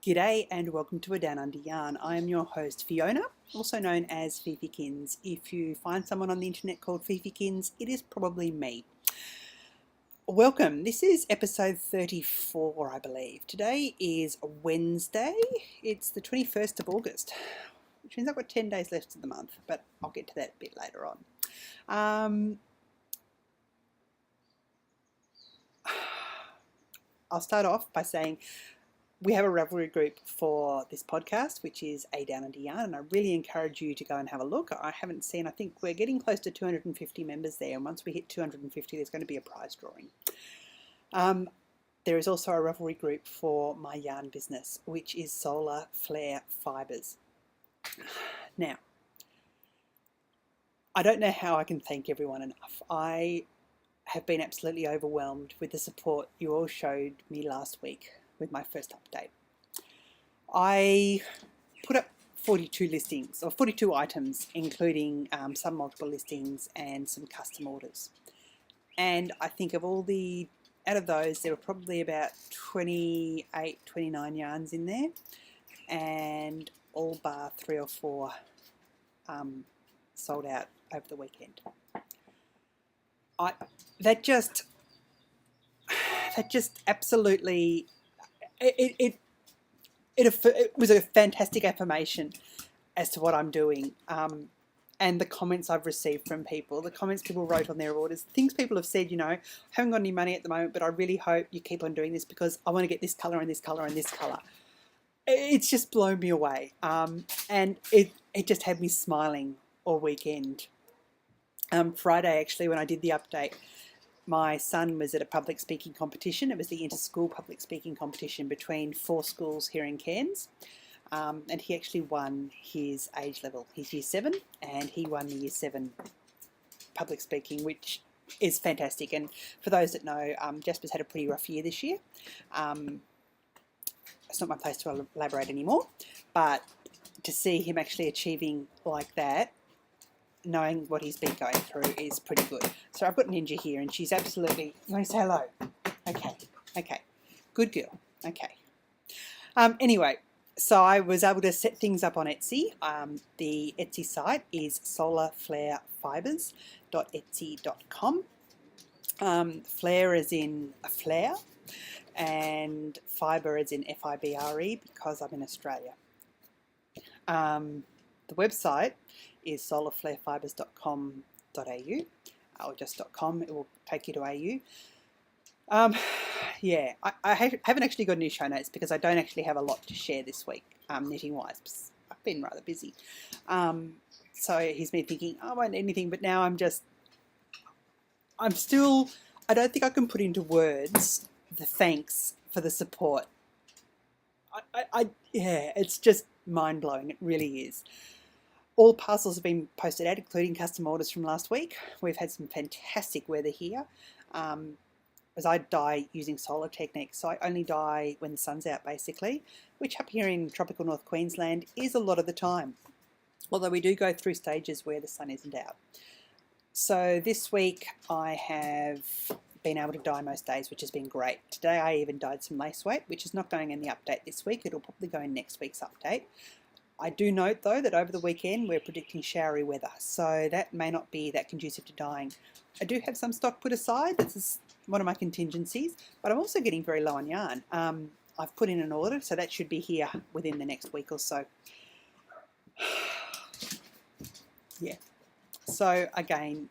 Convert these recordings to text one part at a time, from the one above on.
G'day and welcome to A Down Under Yarn. I am your host Fiona, also known as Fifykins. If you find someone on the internet called Fifykins, it is probably me. Welcome. This is episode 34, I believe. Today is Wednesday. It's the 21st of August, which means I've got 10 days left of the month, but I'll get to that a bit later on. I'll start off by saying we have a Ravelry group for this podcast, which is A Down Under Yarn, and I really encourage you to go and have a look. I think we're getting close to 250 members there, and once we hit 250, there's going to be a prize drawing. There is also a Ravelry group for my yarn business, which is Flair Fibres. Now, I don't know how I can thank everyone enough. I have been absolutely overwhelmed with the support you all showed me last week with my first update. I put up 42 listings, or 42 items, including some multiple listings and some custom orders. And I think out of those, there were probably about 28, 29 yarns in there, and all bar 3 or 4 sold out over the weekend. That just absolutely, it was a fantastic affirmation as to what I'm doing, and the comments I've received from people, the comments people wrote on their orders, things people have said, I haven't got any money at the moment, but I really hope you keep on doing this because I want to get this colour and this colour and this colour. It's just blown me away, and it just had me smiling all weekend. Friday, actually, when I did the update, my son was at a public speaking competition. It was the inter-school public speaking competition between 4 schools here in Cairns, and he actually won his age level. He's year 7, and he won the year 7 public speaking, which is fantastic. And for those that know, Jasper's had a pretty rough year this year. It's not my place to elaborate anymore, but to see him actually achieving like that, knowing what he's been going through, is pretty good. So I've got Ninja here, and she's absolutely... You want to say hello? Okay. Good girl. Okay. Anyway, so I was able to set things up on Etsy. The Etsy site is solarflairfibres.etsy.com. Flair as in a flare, and fibre as in Fibre, because I'm in Australia. The website is solarflairfibres.com.au, or just .com. It will take you to AU. I haven't actually got any show notes because I don't actually have a lot to share this week, knitting wise. I've been rather busy. So he's been thinking, I won't need anything, but now I don't think I can put into words the thanks for the support. It's just mind blowing. It really is. All parcels have been posted out, including custom orders from last week. We've had some fantastic weather here. As I dye using solar techniques, so I only dye when the sun's out basically, which up here in tropical North Queensland is a lot of the time. Although we do go through stages where the sun isn't out. So this week I have been able to dye most days, which has been great. Today I even dyed some lace weight, which is not going in the update this week. It'll probably go in next week's update. I do note, though, that over the weekend we're predicting showery weather, so that may not be that conducive to dyeing. I do have some stock put aside. This is one of my contingencies, but I'm also getting very low on yarn. I've put in an order, so that should be here within the next week or so. Yeah. So, again,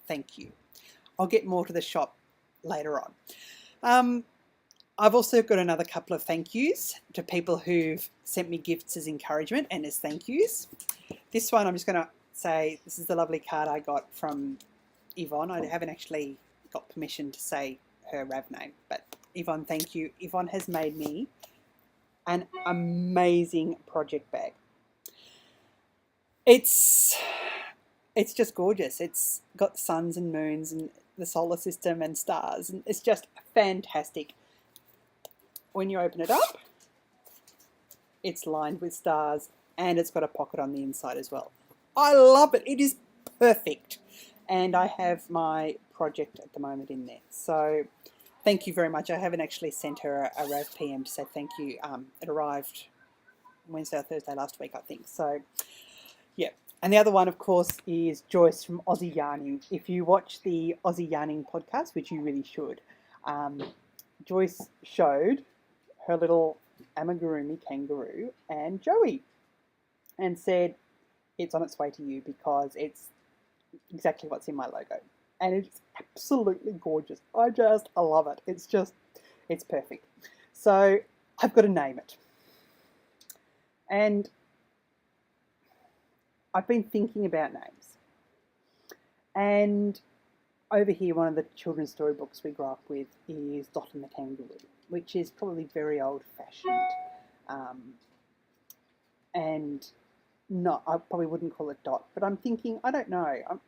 thank you. I'll get more to the shop later on. I've also got another couple of thank yous to people who've sent me gifts as encouragement and as thank yous. This one, I'm just going to say, this is the lovely card I got from Yvonne. I haven't actually got permission to say her Rav name, but Yvonne, thank you. Yvonne has made me an amazing project bag. It's just gorgeous. It's got suns and moons and the solar system and stars, and it's just fantastic. When you open it up, it's lined with stars and it's got a pocket on the inside as well. I love it. It is perfect. And I have my project at the moment in there. So thank you very much. I haven't actually sent her a Rav PM to say thank you. It arrived Wednesday or Thursday last week, I think. So, yeah. And the other one, of course, is Joyce from Aussie Yarning. If you watch the Aussie Yarning podcast, which you really should, Joyce showed her little amigurumi kangaroo and Joey and said it's on its way to you because it's exactly what's in my logo. And it's absolutely gorgeous. I love it. It's perfect. So I've got to name it. And I've been thinking about names. And over here, one of the children's storybooks we grew up with is Dot and the Kangaroo, which is probably very old-fashioned. And not, I probably wouldn't call it Dot, but I'm thinking, I don't know.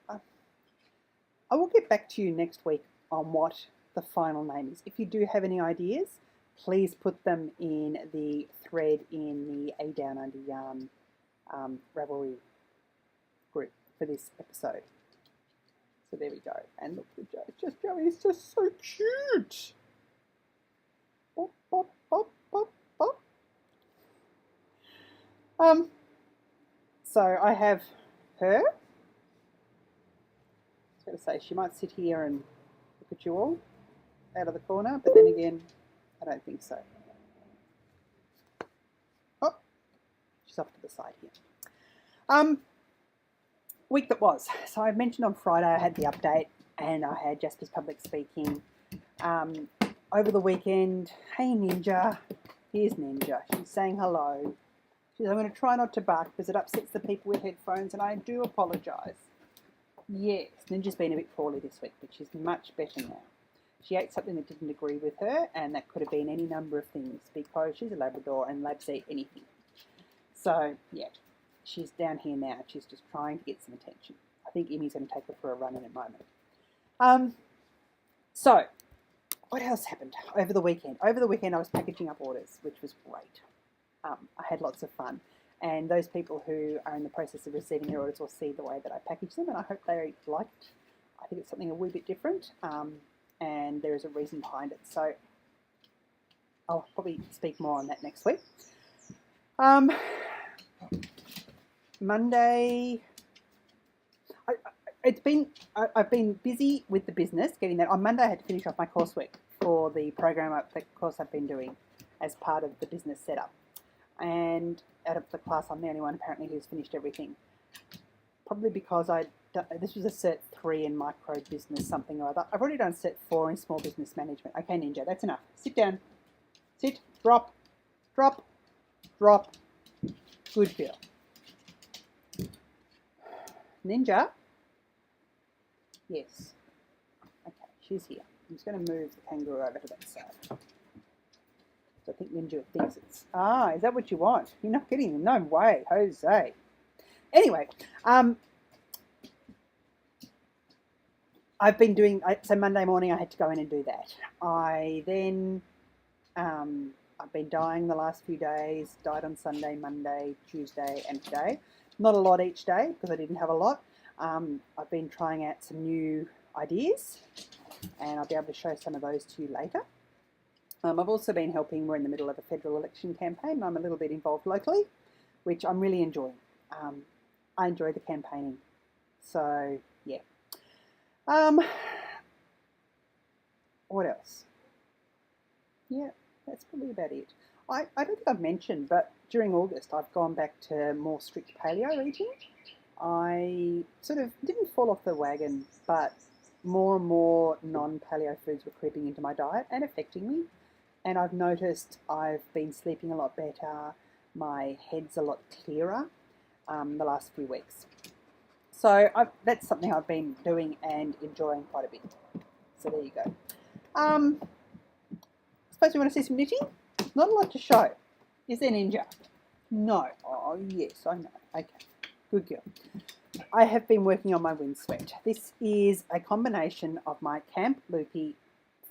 I will get back to you next week on what the final name is. If you do have any ideas, please put them in the thread in the A Down Under Yarn Ravelry group for this episode. So there we go. And look at Joey. Joey is just so cute. Bop, bop, bop, bop, bop. So I have her. I was going to say, she might sit here and look at you all out of the corner, but then again, I don't think so. Oh, she's off to the side here. Week that was. So I mentioned on Friday I had the update and I had Jasper's public speaking. Over the weekend, hey Ninja, here's Ninja. She's saying hello. She says, I'm going to try not to bark because it upsets the people with headphones and I do apologise. Yes, Ninja's been a bit poorly this week, but she's much better now. She ate something that didn't agree with her, and that could have been any number of things because she's a Labrador and Labs eat anything. So, yeah, she's down here now. She's just trying to get some attention. I think Emmy's going to take her for a run in a moment. So, what else happened over the weekend? Over the weekend, I was packaging up orders, which was great. I had lots of fun. And those people who are in the process of receiving their orders will see the way that I package them, and I hope they like it. I think it's something a wee bit different, and there is a reason behind it. So I'll probably speak more on that next week. Monday, I've been busy with the business, getting that. On Monday, I had to finish off my coursework for the course I've been doing as part of the business setup. And out of the class, I'm the only one apparently who's finished everything. Probably because this was a Cert 3 in micro business something or other. I've already done Cert 4 in small business management. Okay, Ninja, that's enough. Sit down. Sit. Drop. Drop. Drop. Good girl. Ninja? Yes. Okay, she's here. I'm just going to move the kangaroo over to that side. I think Ninja thinks it's... Ah, is that what you want? You're not getting them. No way, Jose. Anyway, I've been doing... So Monday morning I had to go in and do that. I then... I've been dyeing the last few days. Dyed on Sunday, Monday, Tuesday and today. Not a lot each day because I didn't have a lot. I've been trying out some new ideas and I'll be able to show some of those to you later. I've also been helping. We're in the middle of a federal election campaign and I'm a little bit involved locally, which I'm really enjoying. I enjoy the campaigning. So, yeah. What else? Yeah, that's probably about it. I don't think I've mentioned, but during August I've gone back to more strict paleo eating. I sort of didn't fall off the wagon, but more and more non-paleo foods were creeping into my diet and affecting me. And I've noticed I've been sleeping a lot better, my head's a lot clearer the last few weeks. So that's something I've been doing and enjoying quite a bit. So there you go. Suppose you want to see some knitting? Not a lot to show. Is there, Ninja? No. Oh, yes, I know. Okay. Good girl. I have been working on my windswept. This is a combination of my Camp Loopy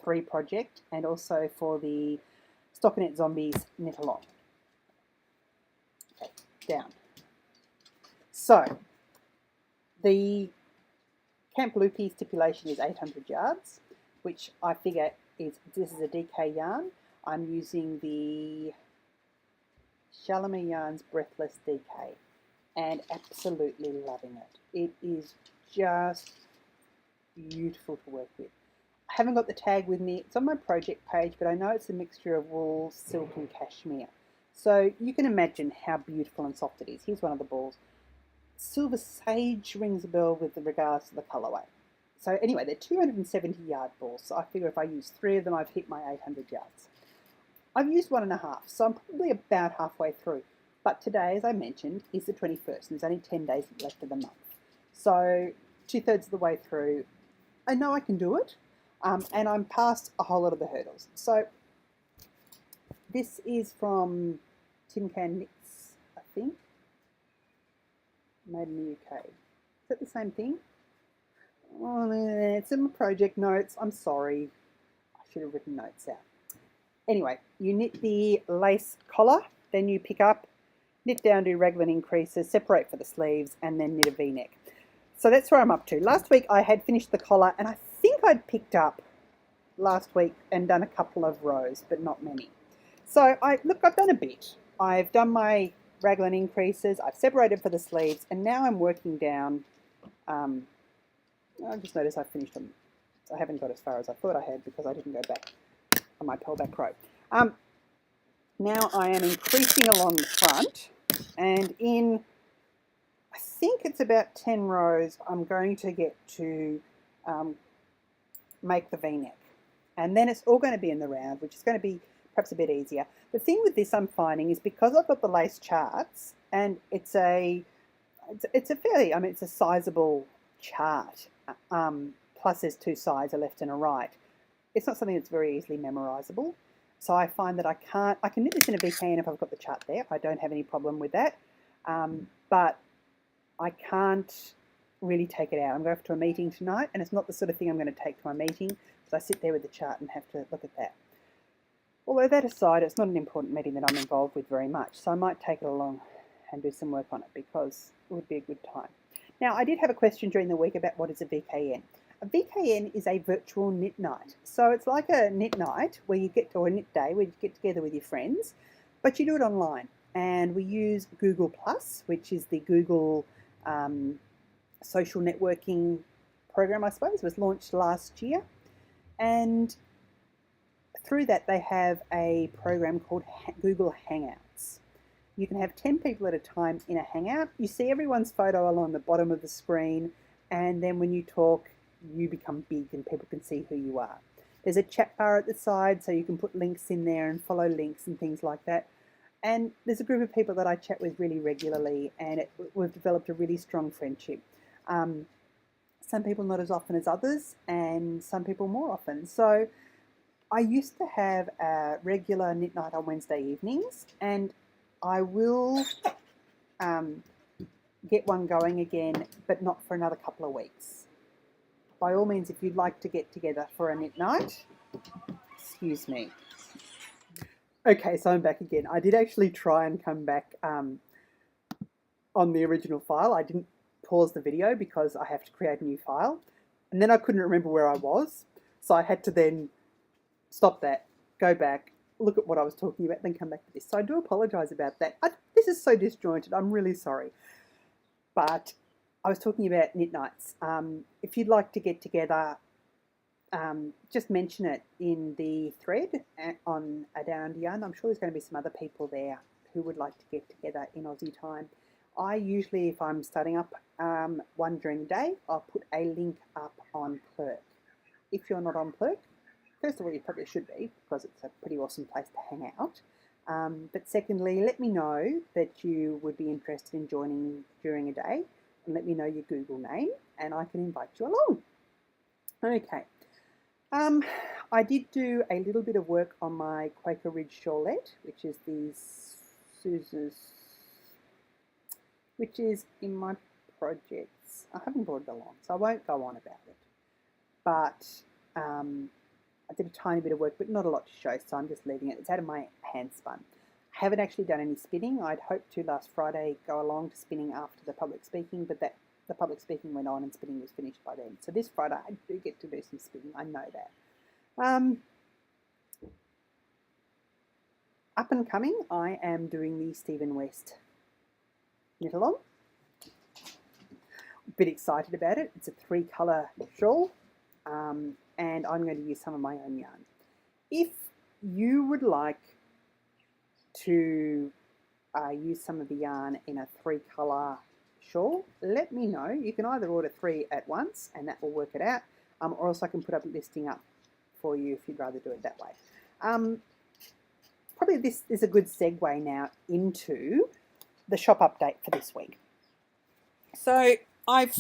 3 project and also for the Stockinette Zombies knit along. Okay, down. So, the Camp Loopy stipulation is 800 yards. which I figure this is a DK yarn. I'm using the Shalimar Yarns Breathless DK and absolutely loving it. It is just beautiful to work with. I haven't got the tag with me. It's on my project page, but I know it's a mixture of wool, silk and cashmere. So you can imagine how beautiful and soft it is. Here's one of the balls. Silver Sage rings a bell with regards to the colourway. So anyway, they're 270 yard balls. So I figure if I use 3 of them, I've hit my 800 yards. I've used 1.5, so I'm probably about halfway through. But today, as I mentioned, is the 21st, and there's only 10 days left of the month. So 2/3 of the way through, I know I can do it, and I'm past a whole lot of the hurdles. So this is from Tin Can Knits, I think, made in the UK. Is that the same thing? Oh, it's in my project notes. I'm sorry. I should have written notes out. Anyway, you knit the lace collar, then you pick up, knit down, do raglan increases, separate for the sleeves, and then knit a V-neck. So that's where I'm up to. Last week I had finished the collar, and I think I'd picked up last week and done a couple of rows, but not many. So I've done a bit. I've done my raglan increases, I've separated for the sleeves, and now I'm working down. I just noticed I finished them. I haven't got as far as I thought I had because I didn't go back on my pearlback row. Now I am increasing along the front, and in, I think it's about 10 rows, I'm going to get to make the V-neck. And then it's all going to be in the round, which is going to be perhaps a bit easier. The thing with this I'm finding is because I've got the lace charts, and it's a fairly, I mean, it's a sizable chart, plus there's 2 sides, a left and a right. It's not something that's very easily memorizable. So I find that I can knit this in a VKN if I've got the chart there. I don't have any problem with that. But I can't really take it out. I'm going to a meeting tonight, and it's not the sort of thing I'm going to take to my meeting, so I sit there with the chart and have to look at that. Although that aside, it's not an important meeting that I'm involved with very much, so I might take it along and do some work on it because it would be a good time. Now, I did have a question during the week about what is a VKN. A VKN is a virtual knit night. So it's like a knit night where you get to, or a knit day where you get together with your friends, but you do it online. And we use Google+, which is the Google social networking program, I suppose. It was launched last year. And through that, they have a program called Google Hangouts. You can have 10 people at a time in a Hangout. You see everyone's photo along the bottom of the screen, and then when you talk, you become big and people can see who you are. There's a chat bar at the side, so you can put links in there and follow links and things like that. And there's a group of people that I chat with really regularly, and we've developed a really strong friendship. Some people not as often as others, and some people more often. So I used to have a regular knit night on Wednesday evenings, and I will get one going again, but not for another couple of weeks. By all means, if you'd like to get together for a knit night, excuse me. Okay, so I'm back again. I did actually try and come back on the original file. I didn't pause the video because I have to create a new file. And then I couldn't remember where I was. So I had to then stop that, go back, look at what I was talking about, then come back to this. So I do apologise about that. This is so disjointed. I'm really sorry. But I was talking about knit nights. If you'd like to get together, just mention it in the thread on Down Under Yarn. I'm sure there's going to be some other people there who would like to get together in Aussie time. I usually, if I'm starting up one during the day, I'll put a link up on Plurk. If you're not on Plurk, first of all, you probably should be, because it's a pretty awesome place to hang out. But secondly, let me know that you would be interested in joining during a day, and let me know your Google name, and I can invite you along. Okay. I did do a little bit of work on my Quaker Ridge shawlette, which is which is in my projects. I haven't brought it along, so I won't go on about it. But I did a tiny bit of work, but not a lot to show, so I'm just leaving it. It's out of my hand spun. I haven't actually done any spinning. I'd hoped to last Friday go along to spinning after the public speaking, but the public speaking went on and spinning was finished by then. So this Friday I do get to do some spinning, I know that. Up and coming, I am doing the Stephen West knit along. A bit excited about it. It's a 3-colour shawl, and I'm going to use some of my own yarn. If you would like to use some of the yarn in a 3-colour shawl, let me know. You can either order 3 at once, and that will work it out, or else I can put a listing up for you if you'd rather do it that way. Probably this is a good segue now into the shop update for this week. So I've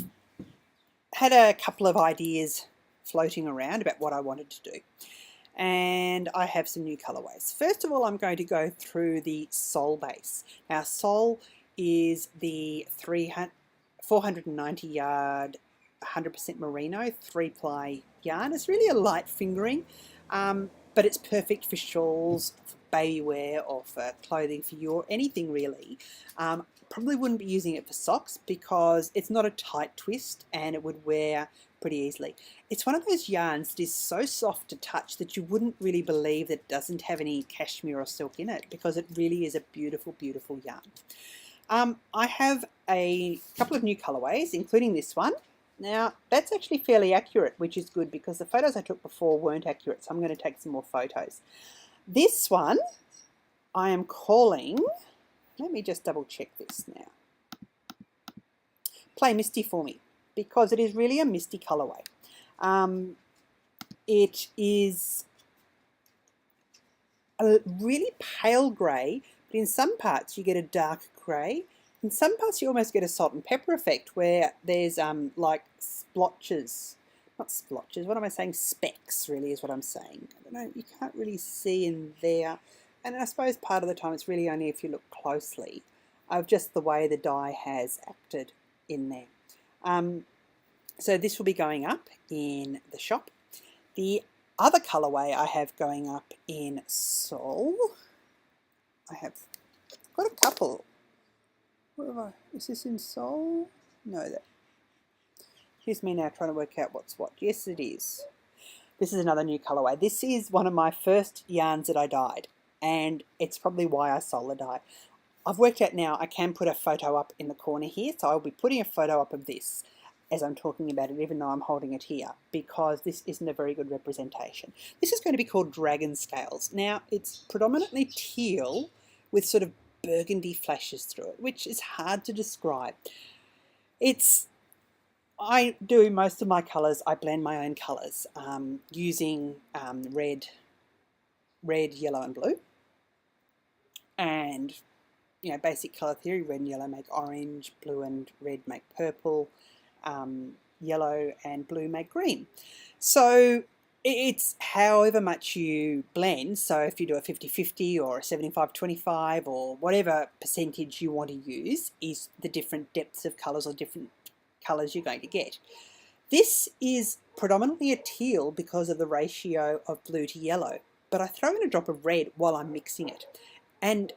had a couple of ideas floating around about what I wanted to do, and I have some new colorways. First of all, I'm going to go through the Sol base. Now, Sol is the 490 yard 100% merino 3-ply yarn. It's really a light fingering, but it's perfect for shawls, for baby wear, or for clothing for you, or anything really. Probably wouldn't be using it for socks because it's not a tight twist and it would wear pretty easily. It's one of those yarns that is so soft to touch that you wouldn't really believe that it doesn't have any cashmere or silk in it, because it really is a beautiful, beautiful yarn. I have a couple of new colorways, including this one. Now, that's actually fairly accurate, which is good because the photos I took before weren't accurate, so I'm going to take some more photos. This one I am calling, let me just double check this now, Play Misty for me, because it is really a misty colorway. It is a really pale grey, but in some parts you get a dark grey. In some parts you almost get a salt and pepper effect where there's like splotches, not splotches, what am I saying? Specks really is what I'm saying. I don't know, you can't really see in there. And I suppose part of the time it's really only if you look closely of just the way the dye has acted in there. So this will be going up in the shop. The other colourway I have going up in Sol, I have got a couple. What have I? Is this in Sol? No, that. Here's me now trying to work out what's what. Yes, it is. This is another new colourway. This is one of my first yarns that I dyed, and it's probably why I sold the dye. I've worked out now I can put a photo up in the corner here, so I'll be putting a photo up of this as I'm talking about it, even though I'm holding it here, because this isn't a very good representation. This is going to be called Dragon Scales. Now, it's predominantly teal with sort of burgundy flashes through it, which is hard to describe. I do most of my colours, I blend my own colours using red, yellow and blue. And, you know, basic colour theory, red and yellow make orange, blue and red make purple, yellow and blue make green. So it's however much you blend. So if you do a 50-50 or a 75-25 or whatever percentage you want to use is the different depths of colours or different colours you're going to get. This is predominantly a teal because of the ratio of blue to yellow, but I throw in a drop of red while I'm mixing it. And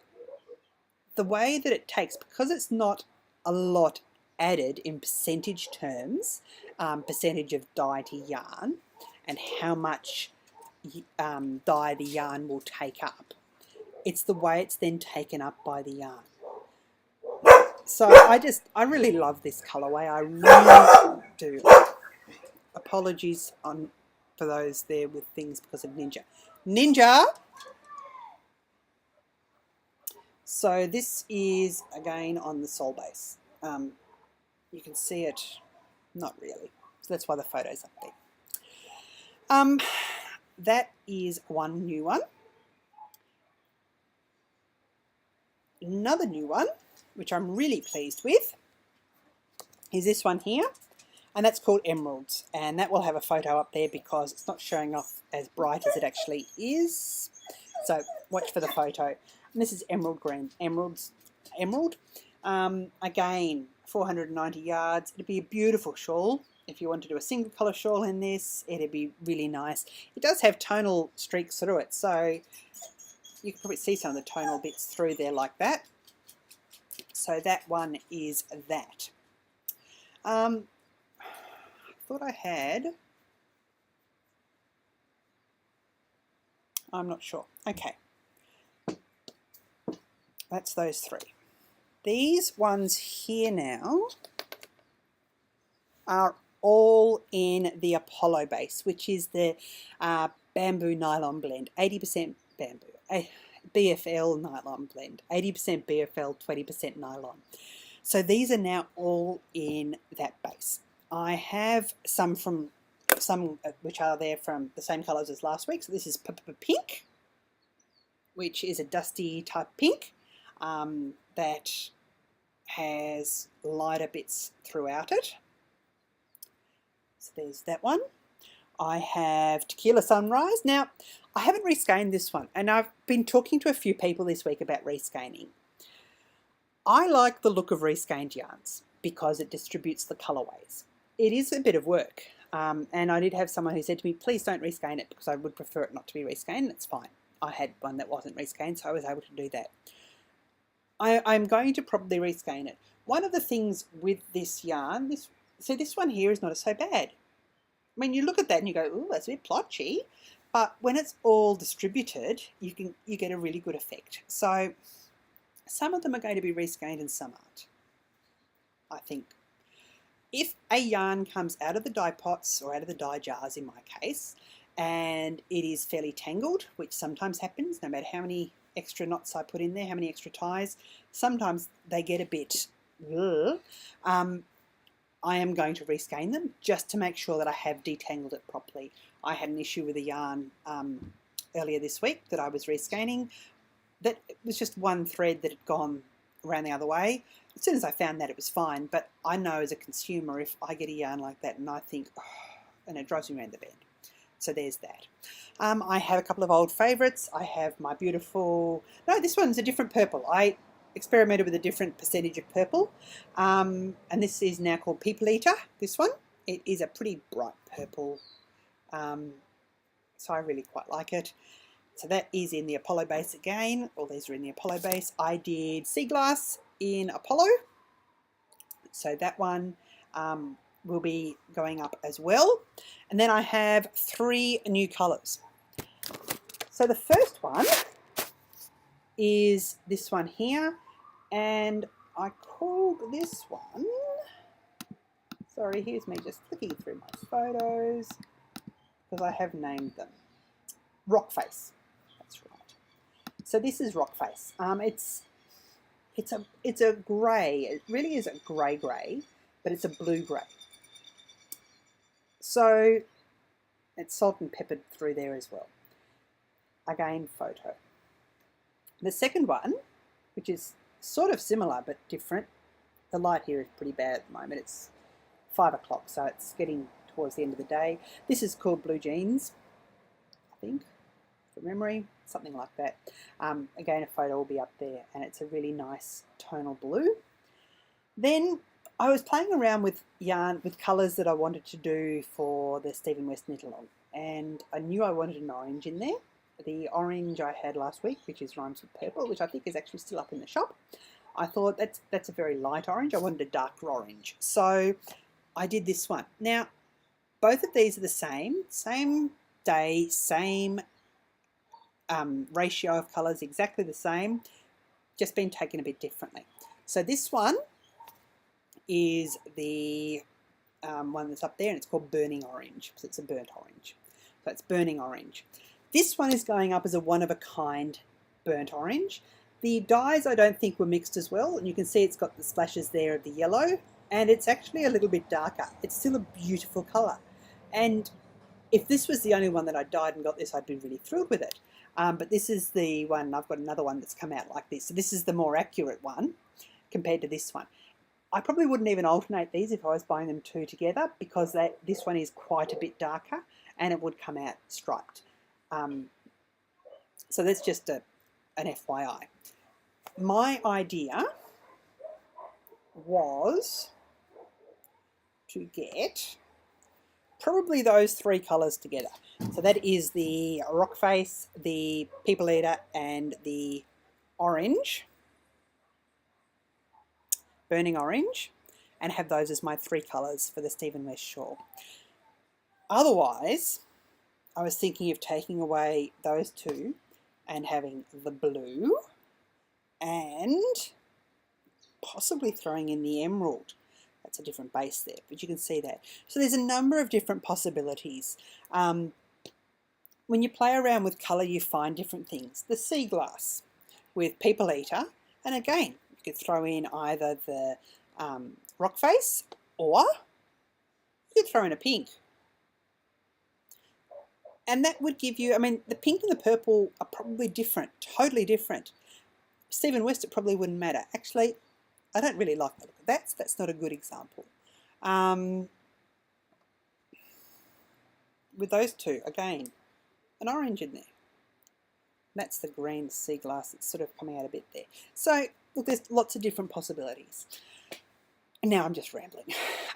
the way that it takes, because it's not a lot added in percentage terms, percentage of dye to yarn, and how much dye the yarn will take up. It's the way it's then taken up by the yarn. So I really love this colourway. I really do. Apologies for those there with things because of Ninja. Ninja! So this is again on the Sol base. You can see it, not really. So that's why the photo's up there. That is one new one. Another new one, which I'm really pleased with, is this one here. And that's called Emeralds. And that will have a photo up there because it's not showing off as bright as it actually is. So watch for the photo. And this is emerald green. Emerald. Again, 490 yards. It'd be a beautiful shawl. If you want to do a single colour shawl in this, it'd be really nice. It does have tonal streaks through it, so you can probably see some of the tonal bits through there like that. So that one is that. I thought I had I'm not sure. Okay, that's those three. These ones here now are all in the Apollo base, which is the bamboo nylon blend, 80% bamboo, BFL nylon blend, 80% BFL, 20% nylon. So these are now all in that base. I have some which are there from the same colours as last week. So this is pink, which is a dusty type pink that has lighter bits throughout it. So there's that one. I have Tequila Sunrise. Now, I haven't reskeined this one, and I've been talking to a few people this week about reskeining. I like the look of reskeined yarns because it distributes the colourways. It is a bit of work, and I did have someone who said to me, please don't reskein it because I would prefer it not to be reskeined. That's fine. I had one that wasn't reskeined, so I was able to do that. I'm going to probably reskein it. One of the things with this yarn, this one here is not so bad. I mean, you look at that and you go, ooh, that's a bit plotchy. But when it's all distributed, you get a really good effect. So some of them are going to be reskeined and some aren't, I think. If a yarn comes out of the dye pots or out of the dye jars in my case, and it is fairly tangled, which sometimes happens, no matter how many extra knots I put in there, how many extra ties, sometimes they get a bit, I am going to reskein them just to make sure that I have detangled it properly. I had an issue with a yarn earlier this week that I was reskeining. That was just one thread that had gone around the other way. As soon as I found that, it was fine. But I know as a consumer, if I get a yarn like that and I think, oh, and it drives me around the bend. So there's that. I have a couple of old favourites. I have my beautiful, no, this one's a different purple. I experimented with a different percentage of purple. And this is now called People Eater, this one. It is a pretty bright purple. So I really quite like it. So that is in the Apollo base again. All these are in the Apollo base. I did Sea Glass in Apollo. So that one will be going up as well. And then I have 3 new colours. So the first one is this one here. And I called this one, sorry, here's me just flicking through my photos because I have named them. Rock Face. That's right. So this is Rock Face. It's a grey. It really is a grey, but it's a blue grey. So it's salt and peppered through there as well. Again, photo. The second one, which is sort of similar but different. The light here is pretty bad at the moment. It's 5 o'clock, so it's getting towards the end of the day. This is called Blue Jeans, I think, from memory, something like that. Again, a photo will be up there, and it's a really nice tonal blue. Then I was playing around with yarn, with colours that I wanted to do for the Stephen West knit-along, and I knew I wanted an orange in there. The orange I had last week, which is Rhymes with Purple, which I think is actually still up in the shop. I thought that's a very light orange. I wanted a darker orange. So I did this one. Now, both of these are the same day, same ratio of colours, exactly the same, just been taken a bit differently. So this one is the one that's up there, and it's called Burning Orange, because it's a burnt orange. So it's Burning Orange. This one is going up as a one-of-a-kind burnt orange. The dyes I don't think were mixed as well, and you can see it's got the splashes there of the yellow, and it's actually a little bit darker. It's still a beautiful colour. And if this was the only one that I dyed and got this, I'd be really thrilled with it. But this is the one, I've got another one that's come out like this. So this is the more accurate one compared to this one. I probably wouldn't even alternate these if I was buying them 2 together, because this one is quite a bit darker and it would come out striped. So that's just an FYI. My idea was to get probably those 3 colours together. So that is the Rock Face, the People Eater, and the orange, Burning Orange, and have those as my 3 colours for the Stephen West shawl. Otherwise, I was thinking of taking away those two and having the blue and possibly throwing in the emerald. That's a different base there, but you can see that. So there's a number of different possibilities. When you play around with colour, you find different things. The sea glass with People Eater, and again, you could throw in either the rock face or you could throw in a pink. And that would give you, I mean, the pink and the purple are probably different, totally different. Stephen West, it probably wouldn't matter. Actually, I don't really like the look of that. That's not a good example. With those two, again, an orange in there. That's the green sea glass that's sort of coming out a bit there. So, look, there's lots of different possibilities. And now I'm just rambling.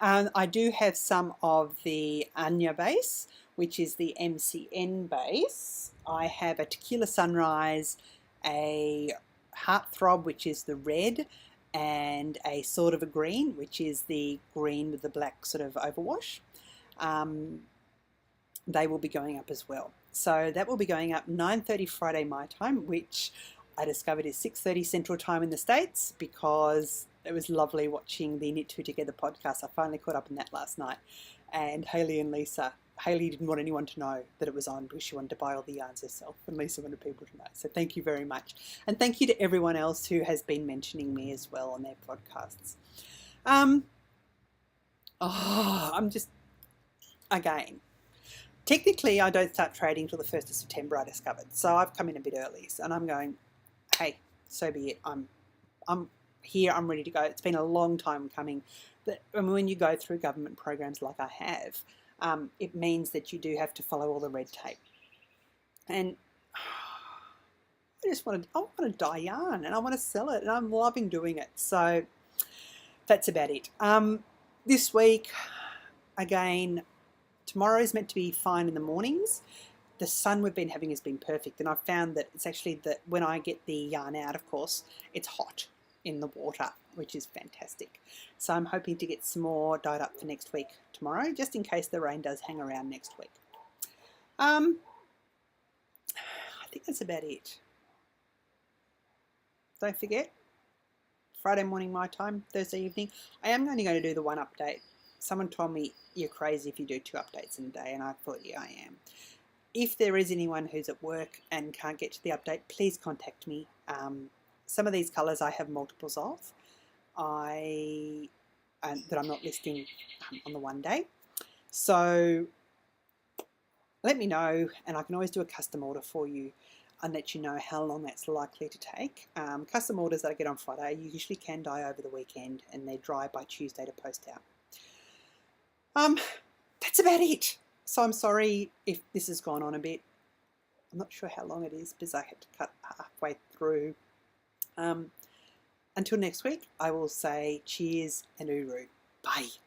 I do have some of the Anya base, which is the MCN base. I have a Tequila Sunrise, a Heartthrob, which is the red, and a Sort of a Green, which is the green with the black sort of overwash. They will be going up as well. So that will be going up 9:30 Friday my time, which I discovered is 6:30 Central Time in the States, because it was lovely watching the Knit Two Together podcast. I finally caught up in that last night. And Hayley and Lisa, Hayley didn't want anyone to know that it was on because she wanted to buy all the yarns herself, and Lisa wanted people to know. So thank you very much. And thank you to everyone else who has been mentioning me as well on their podcasts. I'm just, again, technically I don't start trading till the 1st of September, I discovered. So I've come in a bit early, and I'm going, hey, so be it. I'm here, I'm ready to go. It's been a long time coming. But when you go through government programs like I have, it means that you do have to follow all the red tape. And I want to dye yarn, and I want to sell it, and I'm loving doing it. So that's about it. This week, again, tomorrow is meant to be fine in the mornings. The sun we've been having has been perfect, and I've found that it's actually that when I get the yarn out, of course, it's hot in the water, which is fantastic. So I'm hoping to get some more dyed up for next week tomorrow, just in case the rain does hang around next week. I think that's about it. Don't forget, Friday morning my time, Thursday evening, I am only going to do the one update. Someone told me you're crazy if you do 2 updates in a day, and I thought, yeah, I am. If there is anyone who's at work and can't get to the update, please contact me. Some of these colours I have multiples of that I'm not listing on the one day. So let me know, and I can always do a custom order for you and let you know how long that's likely to take. Custom orders that I get on Friday, you usually can dye over the weekend, and they're dry by Tuesday to post out. That's about it. So I'm sorry if this has gone on a bit. I'm not sure how long it is because I had to cut halfway through. Until next week, I will say cheers and uru. Bye.